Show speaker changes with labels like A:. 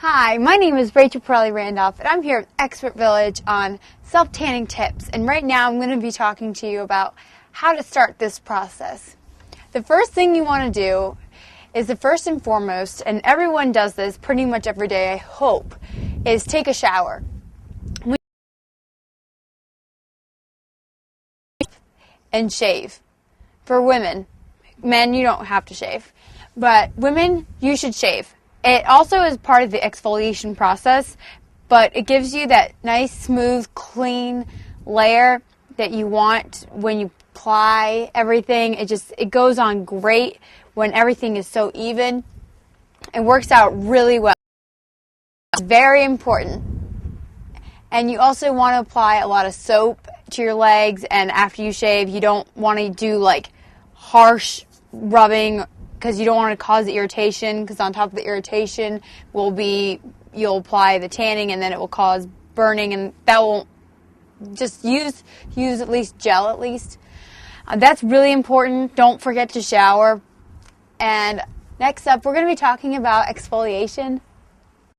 A: Hi, my name is Rachel Pirelli-Randolph, and I'm here at Expert Village on self-tanning tips. And right now I'm going to be talking to you about how to start this process. The first thing you want to do is the first and foremost, and everyone does this pretty much every day, I hope, is take a shower. And shave. For women. Men, you don't have to shave. But women, you should shave. It also is part of the exfoliation process, but it gives you that nice, smooth, clean layer that you want when you apply everything. It goes on great when everything is so even. It works out really well. It's very important. And you also want to apply a lot of soap to your legs, and after you shave, you don't want to do like harsh rubbing because you don't want to cause irritation, because on top of the irritation you'll apply the tanning and then it will cause burning, and that won't. Just use at least gel at least. That's really important. Don't forget to shower. And next up, we're going to be talking about exfoliation.